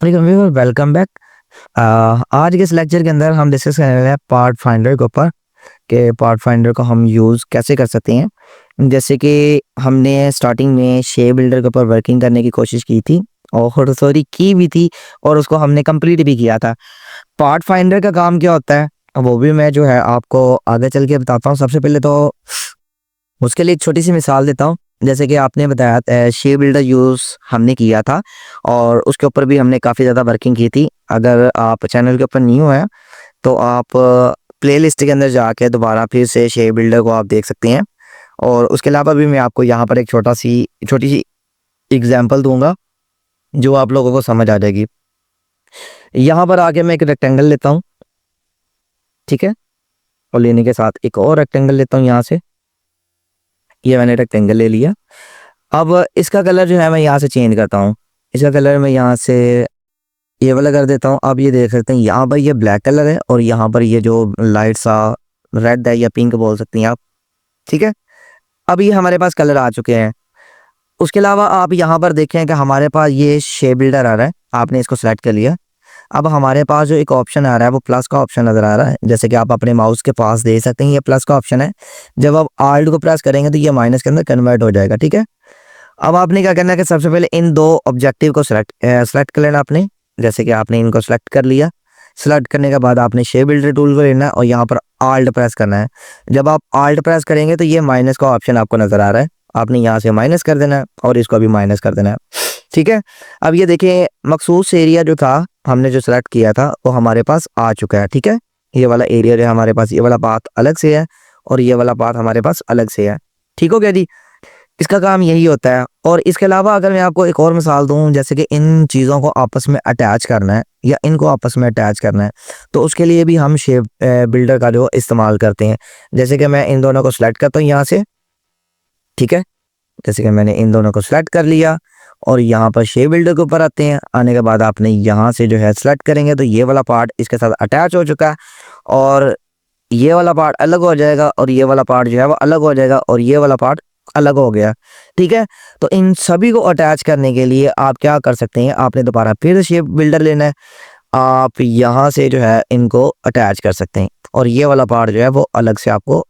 Welcome back. आज के इस लेक्चर के अंदर हम डिस्कस करने वाले हैं पार्ट फाइंडर के ऊपर कि पार्ट फाइंडर को हम यूज़ कैसे कर सकते हैं। जैसे कि हमने स्टार्टिंग में शेप बिल्डर के ऊपर वर्किंग करने की कोशिश की थी और सॉरी की भी थी और उसको हमने कंप्लीट भी किया था। पार्ट फाइंडर का काम क्या होता है वो भी मैं जो है आपको आगे चल के बताता हूँ। सबसे पहले तो उसके लिए एक छोटी सी मिसाल देता हूँ। जैसे कि आपने बताया शेप बिल्डर यूज़ हमने किया था और उसके ऊपर भी हमने काफ़ी ज़्यादा वर्किंग की थी। अगर आप चैनल के सी न्यू हैं तो आप प्लेलिस्ट के अंदर जाके दोबारा फिर से शेप बिल्डर को आप देख सकते हैं। और उसके अलावा भी मैं आपको यहाँ पर एक छोटी सी एग्जांपल दूंगा जो आप लोगों को समझ आ जाएगी। यहाँ पर आके मैं एक रेक्टेंगल लेता हूँ, ठीक है, और लेने के साथ एक और रेक्टेंगल लेता हूँ यहाँ से। ये मैंने रेक्टेंगल ले लिया। अब इसका कलर जो है मैं यहाँ से चेंज करता हूँ। इसका कलर मैं यहाँ से ये वाला कर देता हूँ। अब ये देख सकते हैं यहाँ पर ये ब्लैक कलर है और यहाँ पर ये जो लाइट सा रेड है या पिंक बोल सकती हैं आप, ठीक है। अब ये हमारे पास कलर आ चुके हैं। उसके अलावा आप यहाँ पर देखें कि हमारे पास ये शेप बिल्डर आ रहा है, आपने इसको सेलेक्ट कर लिया। अब हमारे पास जो एक ऑप्शन आ रहा है वो प्लस का ऑप्शन नज़र आ रहा है, जैसे कि आप अपने माउस के पास देख सकते हैं ये प्लस का ऑप्शन है। जब आप आल्ट को प्रेस करेंगे तो ये माइनस के अंदर कन्वर्ट हो जाएगा, ठीक है। अब आपने क्या करना है कि सबसे पहले इन दो ऑब्जेक्टिव को सेलेक्ट कर लेना आपने। जैसे कि आपने इनको सेलेक्ट कर लिया। सेलेक्ट करने के बाद आपने शेप बिल्डर टूल को लेना है और यहाँ पर आल्ट प्रेस करना है। जब आप आल्ट प्रेस करेंगे तो ये माइनस का ऑप्शन आपको नज़र आ रहा है, आपने यहाँ से माइनस कर देना है और इसको भी माइनस कर देना है, ठीक है। अब ये देखिए मखसूस एरिया जो था हमने जो सेलेक्ट किया था वो हमारे पास आ चुका है, ठीक है। ये वाला एरिया जो है हमारे पास, ये वाला पाथ अलग से है और ये वाला पाथ हमारे पास अलग से है, ठीक हो गया जी। इसका काम यही होता है। और इसके अलावा अगर मैं आपको एक और मिसाल दूं, जैसे कि इन चीज़ों को आपस में अटैच करना है या इनको आपस में अटैच करना है तो उसके लिए भी हम शेप बिल्डर का जो इस्तेमाल करते हैं। जैसे कि मैं इन दोनों को सिलेक्ट करता हूँ यहाँ से, ठीक है। जैसे कि मैंने इन दोनों को सिलेक्ट कर लिया और यहाँ पर शेप बिल्डर के ऊपर आते हैं। आने के बाद आपने यहाँ से जो है सिलेक्ट करेंगे तो ये वाला पार्ट इसके साथ अटैच हो चुका है और ये वाला पार्ट अलग हो जाएगा और ये वाला पार्ट जो है वो अलग हो जाएगा और ये वाला पार्ट अलग हो गया, ठीक है। तो इन सभी को अटैच करने के लिए आप क्या कर सकते हैं, आपने दोबारा फिर शेप बिल्डर लेना है। आप यहाँ से जो है इनको अटैच कर सकते हैं और ये वाला पार्ट जो है वो अलग से आपको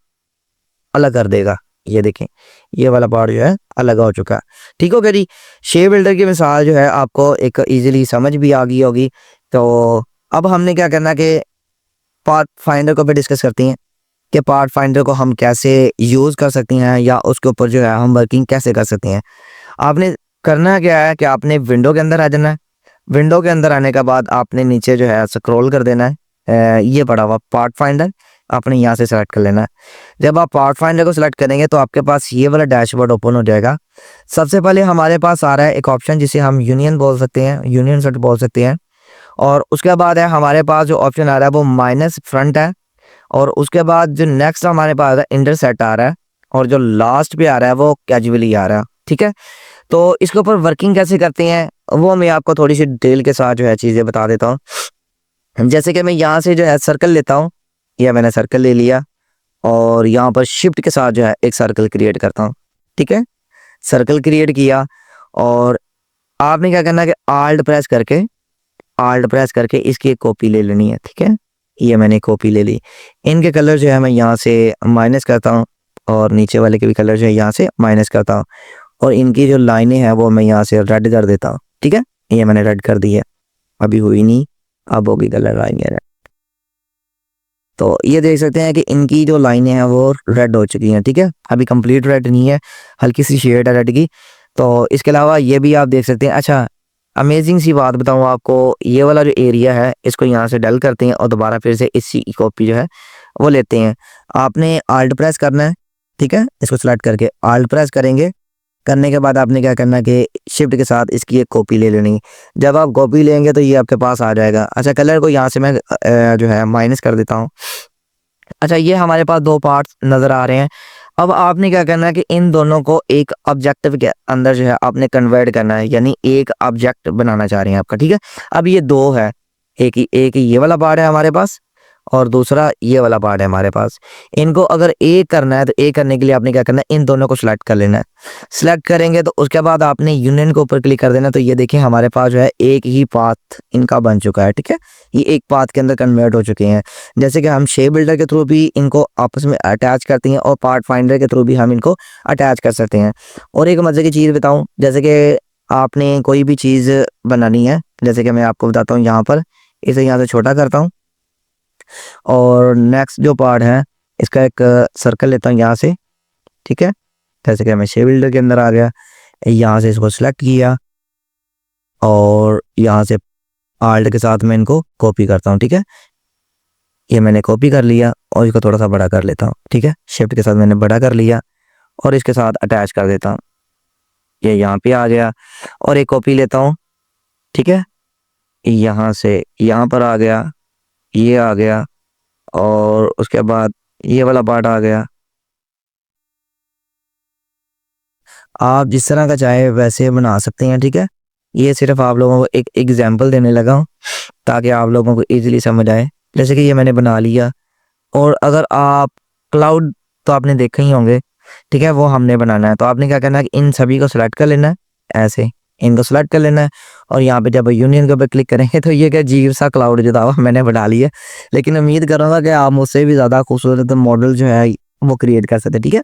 अलग कर देगा। ये देखें ये वाला पार्ट जो है अलग हो चुका है, ठीक हो गया जी। शेप बिल्डर की मिसाल जो है आपको एक इजीली समझ भी आ गई होगी। तो अब हमने क्या करना कि पार्ट फाइंडर को भी डिस्कस करते हैं कि पार्ट फाइंडर को हम कैसे यूज़ कर सकते हैं या उसके ऊपर जो है हम वर्किंग कैसे कर सकते हैं। आपने करना क्या है कि आपने विंडो के अंदर आ जाना है। विंडो के अंदर आने के बाद आपने नीचे जो है स्क्रॉल कर देना है। ये पड़ा हुआ पार्ट फाइंडर आपने यहाँ से सेलेक्ट कर लेना है। जब आप पार्ट फाइंडर को सिलेक्ट करेंगे तो आपके पास ये वाला डैशबोर्ड ओपन हो जाएगा। सबसे पहले हमारे पास आ रहा है एक ऑप्शन जिसे हम यूनियन बोल सकते हैं, यूनियन सेट बोल सकते हैं। और उसके बाद है हमारे पास जो ऑप्शन आ रहा है वो माइनस फ्रंट है। और उसके बाद जो नेक्स्ट हमारे पास है इंटरसेट आ रहा है और जो लास्ट पे आ रहा है वो कैजुअली आ रहा है, ठीक है। तो इसके ऊपर वर्किंग कैसे करते हैं वो मैं आपको थोड़ी सी डिटेल के साथ जो है चीज़ें बता देता हूँ। जैसे कि मैं यहाँ से जो है सर्कल लेता हूँ, या मैंने सर्कल ले लिया और यहाँ पर शिफ्ट के साथ जो है एक सर्कल क्रिएट करता हूँ, ठीक है। सर्कल क्रिएट किया और आपने क्या करना है कि आल्ट प्रेस करके इसकी एक कॉपी ले लेनी है, ठीक है। ये मैंने कॉपी ले ली। इनके कलर जो है मैं यहाँ से माइनस करता हूँ और नीचे वाले के भी कलर जो है यहाँ से माइनस करता हूँ और इनकी जो लाइनें हैं वो मैं यहाँ से रेड कर देता हूँ, ठीक है। ये मैंने रेड कर दी है, अभी हुई नहीं, अब होगी कलर आएंगे रेड। तो ये देख सकते हैं कि इनकी जो लाइनें हैं वो रेड हो चुकी हैं, ठीक है। अभी कंप्लीट रेड नहीं है, हल्की सी शेड है रेड की। तो इसके अलावा ये भी आप देख सकते हैं। अच्छा, अमेजिंग सी बात बताऊँ आपको, ये वाला जो एरिया है इसको यहाँ से डल करते हैं और दोबारा फिर से इसी की कॉपी जो है वो लेते हैं। आपने आल्ट प्रेस करना है, ठीक है। इसको सेलेक्ट करके आल्ट प्रेस करेंगे। करने के बाद आपने क्या करना है कि शिफ्ट के साथ इसकी एक कॉपी ले लेनी है। जब आप कॉपी लेंगे तो ये आपके पास आ जाएगा। अच्छा, कलर को यहाँ से मैं जो है माइनस कर देता हूँ। अच्छा, ये हमारे पास दो पार्ट्स नज़र आ रहे हैं। अब आपने क्या करना है कि इन दोनों को एक ऑब्जेक्टिव के अंदर जो है आपने कन्वर्ट करना है, यानी एक ऑब्जेक्ट बनाना चाह रहे हैं आपका, ठीक है। अब ये दो है, एक ही ये वाला पार्ट है हमारे पास और दूसरा ये वाला पार्ट है हमारे पास। इनको अगर ए करना है तो ए करने के लिए आपने क्या करना है, इन दोनों को सिलेक्ट कर लेना है। सिलेक्ट करेंगे तो उसके बाद आपने यूनियन के ऊपर क्लिक कर देना। तो ये देखिए हमारे पास जो है एक ही पाथ इनका बन चुका है, ठीक है। ये एक पाथ के अंदर कन्वर्ट हो चुके हैं। जैसे कि हम शेप बिल्डर के थ्रू भी इनको आपस में अटैच करते हैं और पार्ट फाइंडर के थ्रू भी हम इनको अटैच कर सकते हैं। और एक मजे की चीज़ बताऊं, जैसे कि आपने कोई भी चीज़ बनानी है, जैसे कि मैं आपको बताता हूँ, यहाँ पर इसे यहाँ से छोटा करता हूँ और नेक्स्ट जो पार्ट है इसका एक सर्कल लेता हूँ यहाँ से, ठीक है। जैसे कि मैं शेप बिल्डर के अंदर आ गया, यहाँ से इसको सिलेक्ट किया और यहाँ से आल्ट के साथ मैं इनको कॉपी करता हूँ, ठीक है। ये मैंने कॉपी कर लिया और इसको थोड़ा सा बड़ा कर लेता हूँ, ठीक है। शिफ्ट के साथ मैंने बड़ा कर लिया और इसके साथ अटैच कर देता हूँ। ये यहाँ पे आ गया और एक कॉपी लेता हूँ, ठीक है। यहाँ से यहाँ पर आ गया, ये आ गया और उसके बाद ये वाला पार्ट आ गया। आप जिस तरह का चाहे वैसे बना सकते हैं, ठीक है। ये सिर्फ आप लोगों को एक एग्जांपल देने लगा हूँ ताकि आप लोगों को इजीली समझ आए। जैसे कि ये मैंने बना लिया। और अगर आप क्लाउड तो आपने देखे ही होंगे, ठीक है, वो हमने बनाना है। तो आपने क्या करना है कि इन सभी को सिलेक्ट कर लेना है, ऐसे इनको सिलेक्ट कर लेना है और यहाँ पे जब यूनियन के ऊपर क्लिक करेंगे तो ये क्या अजीब सा क्लाउड जो था वो मैंने बना लिया। लेकिन उम्मीद करूँगा कि आप मुझसे भी ज़्यादा खूबसूरत मॉडल जो है वो क्रिएट कर सकते, ठीक है।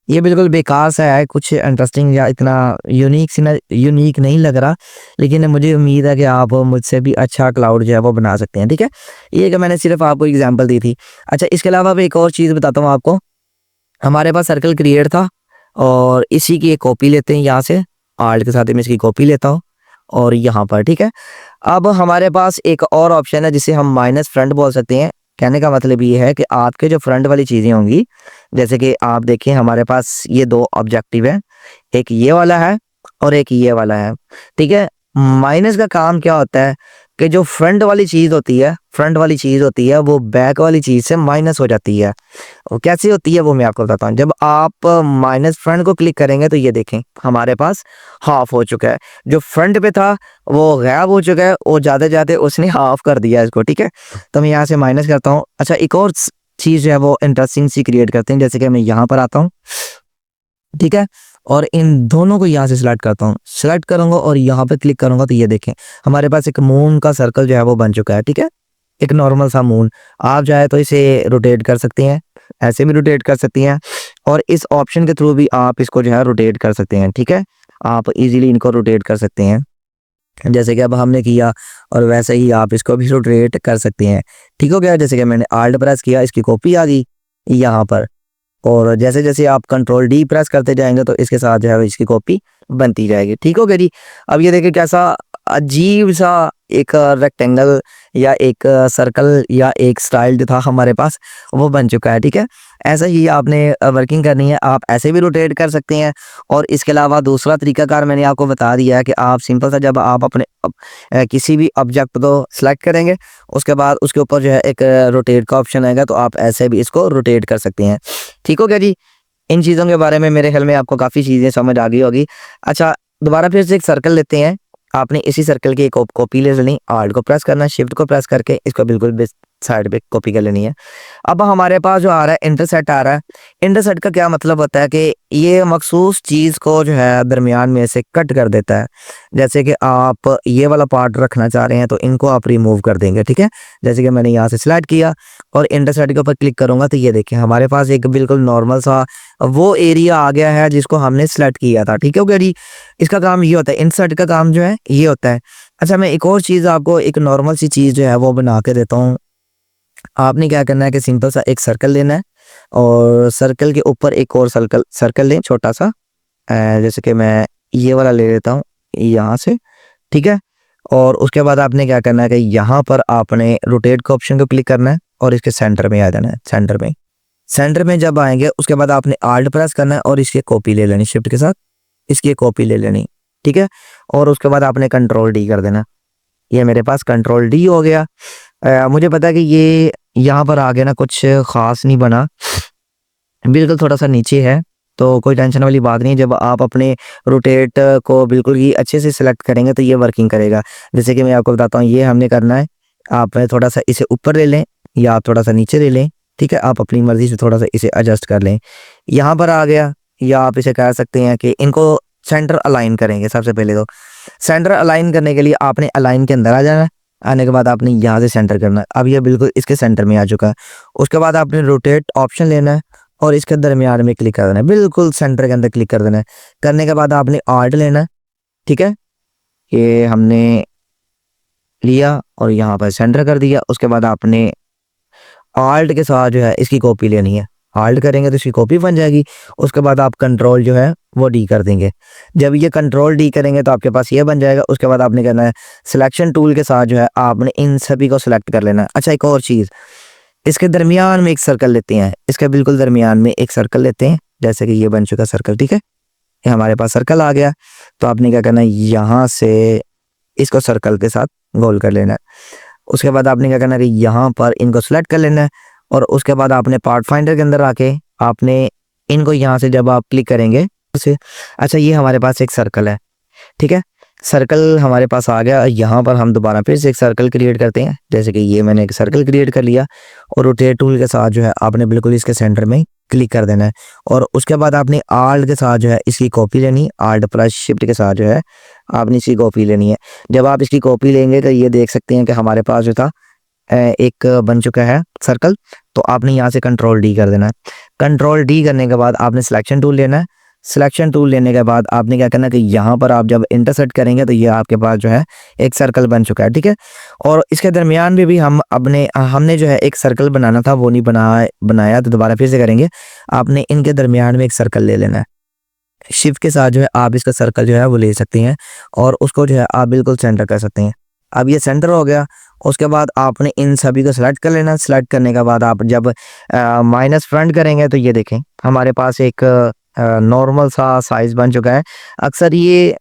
ये बिल्कुल बेकार सा है, कुछ इंटरेस्टिंग या इतना यूनिक नहीं लग रहा, लेकिन मुझे उम्मीद है कि आप मुझसे भी अच्छा क्लाउड जो है वो बना सकते हैं, ठीक है। ये कि मैंने सिर्फ आपको एग्जांपल दी थी। अच्छा, इसके अलावा मैं एक और चीज़ बताता हूँ आपको। हमारे पास सर्कल क्रिएट था और इसी की एक कॉपी लेते हैं यहाँ से, आर्ट के साथ ही मैं इसकी कॉपी लेता हूँ और यहाँ पर, ठीक है। अब हमारे पास एक और ऑप्शन है जिसे हम माइनस फ्रंट बोल सकते हैं। कहने का मतलब ये है कि आपके जो फ्रंट वाली चीज़ें होंगी, जैसे कि आप देखें हमारे पास ये दो ऑब्जेक्टिव है, एक ये वाला है और एक ये वाला है, ठीक है। माइनस का काम क्या होता है कि जो फ्रंट वाली चीज़ होती है वो बैक वाली चीज़ से माइनस हो जाती है। वो कैसे होती है वो मैं आपको बताता हूँ। जब आप माइनस फ्रंट को क्लिक करेंगे तो ये देखें हमारे पास हाफ हो चुका है। जो फ्रंट पे था वो गायब हो चुका है और जाते जाते उसने हाफ कर दिया इसको, ठीक है। तो मैं यहाँ से माइनस करता हूँ। अच्छा, एक और चीज़ जो है वो इंटरेस्टिंग सी क्रिएट करते हैं। जैसे कि मैं यहाँ पर आता हूँ, ठीक है, और इन दोनों को यहाँ से सिलेक्ट करता हूँ। सिलेक्ट करूंगा और यहाँ पे क्लिक करूंगा तो ये देखें हमारे पास एक मून का सर्कल जो है वो बन चुका है, ठीक है। एक नॉर्मल सा मून। आप चाहे तो इसे रोटेट कर सकते हैं, ऐसे भी रोटेट कर सकती हैं और इस ऑप्शन के थ्रू भी आप इसको जो है रोटेट कर सकते हैं, ठीक है। आप इजीली इनको रोटेट कर सकते हैं जैसे कि अब हमने किया, और वैसे ही आप इसको भी रोटेट कर सकते हैं, ठीक हो गया। जैसे कि मैंने आल्ट प्रेस किया, इसकी कॉपी आ गई यहाँ पर, और जैसे जैसे आप कंट्रोल डी प्रेस करते जाएंगे तो इसके साथ जो है इसकी कॉपी बनती जाएगी, ठीक हो गया जी। अब ये देखिए कैसा अजीब सा एक रेक्टेंगल या एक सर्कल या एक स्टाइल जो था हमारे पास वो बन चुका है, ठीक है। ऐसा ही आपने वर्किंग करनी है। आप ऐसे भी रोटेट कर सकते हैं और इसके अलावा दूसरा तरीकाकार मैंने आपको बता दिया है कि आप सिंपल सा जब आप अपने किसी भी ऑब्जेक्ट को सिलेक्ट करेंगे उसके बाद उसके ऊपर जो है एक रोटेट का ऑप्शन आएगा, तो आप ऐसे भी इसको रोटेट कर सकते हैं, ठीक हो गया जी। इन चीज़ों के बारे में मेरे ख्याल में आपको काफ़ी चीज़ें समझ आ गई होगी। अच्छा, दोबारा फिर से एक सर्कल लेते हैं। आपने इसी सर्कल की एक कॉपी ले लेनी, आल्ट को प्रेस करना, शिफ्ट को प्रेस करके इसको बिल्कुल साइड पे कॉपी कर लेनी है। अब हमारे पास जो आ रहा है इंटरसेट आ रहा है। इंटरसेट का क्या मतलब होता है कि ये मखसूस चीज़ को जो है दरमियान में से कट कर देता है। जैसे कि आप ये वाला पार्ट रखना चाह रहे हैं तो इनको आप रिमूव कर देंगे, ठीक है। जैसे कि मैंने यहाँ से सिलेक्ट किया और इंटरसेट के ऊपर क्लिक करूंगा तो ये देखिए हमारे पास एक बिल्कुल नॉर्मल सा वो एरिया आ गया है जिसको हमने सिलेक्ट किया था, ठीक है हो गया जी। इसका काम ये होता है, इंसर्ट का काम जो है ये होता है। अच्छा, मैं एक और चीज़ आपको एक नॉर्मल सी चीज़ जो है वो बना के देता हूँ। आपने क्या करना है कि सिंपल सा एक सर्कल लेना है और सर्कल के ऊपर एक और सर्कल लें छोटा सा, जैसे कि मैं ये वाला ले लेता हूँ यहाँ से, ठीक है। और उसके बाद आपने क्या करना है कि यहाँ पर आपने रोटेट का ऑप्शन को क्लिक करना है और इसके सेंटर में आ जाना है। सेंटर में जब आएंगे उसके बाद आपने आल्ट प्रेस करना है और इसकी कॉपी ले लेनी, शिफ्ट के साथ इसकी कॉपी ले लेनी, ठीक है। और उसके बाद आपने कंट्रोल डी कर देना। ये मेरे पास कंट्रोल डी हो गया। मुझे पता है कि ये यहाँ पर आगे ना कुछ ख़ास नहीं बना, बिल्कुल थोड़ा सा नीचे है, तो कोई टेंशन वाली बात नहीं। जब आप अपने रोटेट को बिल्कुल ही अच्छे से सिलेक्ट करेंगे तो ये वर्किंग करेगा। जैसे कि मैं आपको बताता हूँ, ये हमने करना है, आप थोड़ा सा इसे ऊपर ले लें या आप थोड़ा सा नीचे ले लें, ठीक है, आप अपनी मर्जी से थोड़ा सा इसे एडजस्ट कर लें। यहाँ पर आ गया, या आप इसे कह सकते हैं कि इनको सेंटर अलाइन करेंगे। सबसे पहले तो सेंटर अलाइन करने के लिए आपने अलाइन के अंदर आ जाना है। आने के बाद आपने यहाँ से सेंटर करना है। अब ये बिल्कुल इसके सेंटर में आ चुका है। उसके बाद आपने रोटेट ऑप्शन लेना है और इसके दरमियान में क्लिक कर देना है, बिल्कुल सेंटर के अंदर क्लिक कर देना है। करने के बाद आपने आर्ट लेना है, ठीक है, ये हमने लिया और यहाँ पर सेंटर कर दिया। उसके बाद आपने आल्ट के साथ जो है इसकी कॉपी लेनी है। आल्ट करेंगे तो इसकी कॉपी बन जाएगी। उसके बाद आप कंट्रोल जो है वो डी कर देंगे। जब ये कंट्रोल डी करेंगे तो आपके पास ये बन जाएगा। उसके बाद आपने करना है सिलेक्शन टूल के साथ जो है आपने इन सभी को सिलेक्ट कर लेना है। अच्छा, एक और चीज़, इसके दरमियान में एक सर्कल लेते हैं, इसके बिल्कुल दरमियान में एक सर्कल लेते हैं। जैसे कि ये बन चुका सर्कल, ठीक है, ये हमारे पास सर्कल आ गया। तो आपने क्या करना है, यहाँ से इसको सर्कल के साथ गोल कर लेना है। उसके बाद आपने क्या करना है कि यहाँ पर इनको सेलेक्ट कर लेना है और उसके बाद आपने पार्ट फाइंडर के अंदर आके आपने इनको यहाँ से जब आप क्लिक करेंगे उसे, अच्छा, ये हमारे पास एक सर्कल है, ठीक है, सर्कल हमारे पास आ गया। यहाँ पर हम दोबारा फिर से एक सर्कल क्रिएट करते हैं। जैसे कि ये मैंने एक सर्कल क्रिएट कर लिया और रोटेट टूल के साथ जो है आपने बिल्कुल इसके सेंटर में क्लिक कर देना है। और उसके बाद आपने आल्ट के साथ जो है इसकी कॉपी लेनी, आल्ट प्लस शिफ्ट के साथ जो है आपने इसकी कॉपी लेनी है। जब आप इसकी कॉपी लेंगे तो ये देख सकते हैं कि हमारे पास जो था एक बन चुका है सर्कल। तो आपने यहाँ से कंट्रोल डी कर देना है। कंट्रोल डी करने के बाद आपने सिलेक्शन टूल लेना है। सिलेक्शन टूल लेने के बाद आपने क्या करना है कि यहाँ पर आप जब इंटरसेक्ट करेंगे तो ये आपके पास जो है एक सर्कल बन चुका है, ठीक है। और इसके दरमियान में भी हमने जो है एक सर्कल बनाना था, वो नहीं बनाया, तो दोबारा फिर से करेंगे। आपने इनके दरमियान में एक सर्कल ले लेना है। शिफ्ट के साथ जो है आप इसका सर्कल जो है वो ले सकते हैं और उसको जो है आप बिल्कुल सेंटर कर सकते हैं। अब ये सेंटर हो गया। उसके बाद आपने इन सभी को सेलेक्ट कर लेना। सेलेक्ट करने के बाद आप जब माइनस फ्रंट करेंगे तो ये देखें हमारे पास एक नॉर्मल सा साइज़ बन चुका है। अक्सर ये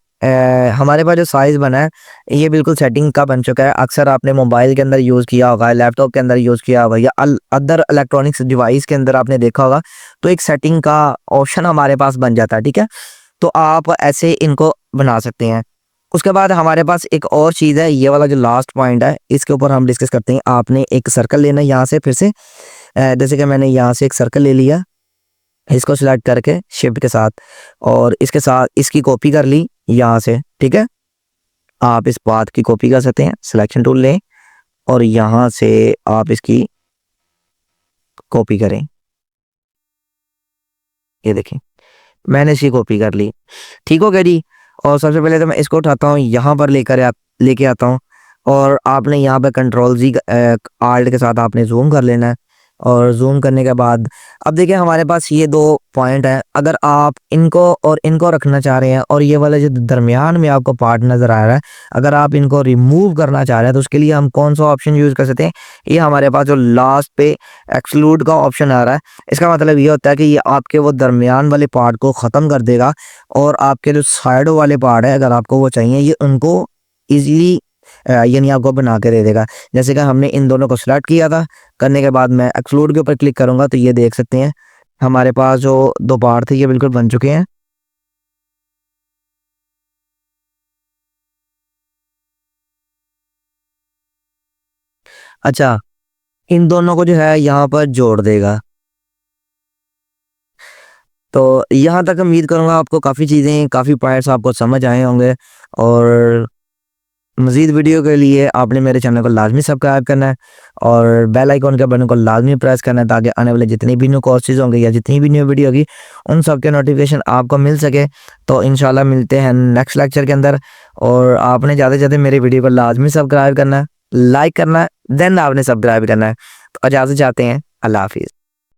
हमारे पास जो साइज़ बना है ये बिल्कुल सेटिंग का बन चुका है। अक्सर आपने मोबाइल के अंदर यूज़ किया होगा, लैपटॉप के अंदर यूज़ किया होगा या अदर इलेक्ट्रॉनिक्स डिवाइस के अंदर आपने देखा होगा, तो एक सेटिंग का ऑप्शन हमारे पास बन जाता है, ठीक है। तो आप ऐसे इनको बना सकते हैं। उसके बाद हमारे पास एक और चीज़ है, ये वाला जो लास्ट पॉइंट है इसके ऊपर हम डिस्कस करते हैं। आपने एक सर्कल लेना है यहाँ से फिर से, जैसे कि मैंने यहाँ से एक सर्कल ले लिया, इसको सिलेक्ट करके शिफ्ट के साथ और इसके साथ इसकी कॉपी कर ली यहाँ से, ठीक है। आप इस पाथ की कॉपी कर सकते हैं, सिलेक्शन टूल लें और यहाँ से आप इसकी कॉपी करें। ये देखें मैंने इसकी कॉपी कर ली, ठीक हो गया जी। और सबसे पहले तो मैं इसको उठाता हूँ, यहाँ पर लेके आता हूँ और आपने यहाँ पे कंट्रोल जी आल्ट के साथ आपने जूम कर लेना है। और जूम करने के बाद अब देखिए हमारे पास ये दो पॉइंट है। अगर आप इनको और इनको रखना चाह रहे हैं और ये वाला जो दरमियान में आपको पार्ट नज़र आ रहा है, अगर आप इनको रिमूव करना चाह रहे हैं तो उसके लिए हम कौन सा ऑप्शन यूज़ कर सकते हैं। ये हमारे पास जो लास्ट पे एक्सक्लूड का ऑप्शन आ रहा है, इसका मतलब ये होता है कि ये आपके वो दरमियान वाले पार्ट को ख़त्म कर देगा और आपके जो साइड वाले पार्ट है अगर आपको वो चाहिए ये उनको ईजिली यानी आपको बना के दे देगा। जैसे कि हमने इन दोनों को सिलेक्ट किया था, करने के बाद मैं एक्सक्लूड के ऊपर क्लिक करूंगा तो ये देख सकते हैं हमारे पास जो दो पार्ट थे ये बिल्कुल बन चुके हैं। अच्छा, इन दोनों को जो है यहाँ पर जोड़ देगा। तो यहाँ तक उम्मीद करूँगा आपको काफ़ी चीज़ें, काफ़ी पॉइंट्स आपको समझ आए होंगे। और मज़ीद वीडियो के लिए आपने मेरे चैनल को लाजमी सब्सक्राइब करना है और बेल आइकॉन के बटन को लाजमी प्रेस करना है ताकि आने वाले जितनी भी न्यू कोर्सेज होंगे या जितनी भी न्यू वीडियो होगी उन सब के नोटिफिकेशन आपको मिल सके। तो इंशाल्लाह मिलते हैं नेक्स्ट लेक्चर के अंदर। और आपने ज़्यादा से ज़्यादा मेरे वीडियो को लाजमी सब्सक्राइब करना है, लाइक करना है, देन आपने सब्सक्राइब करना है। तो इजाज़त चाहते हैं, अल्लाह हाफिज़।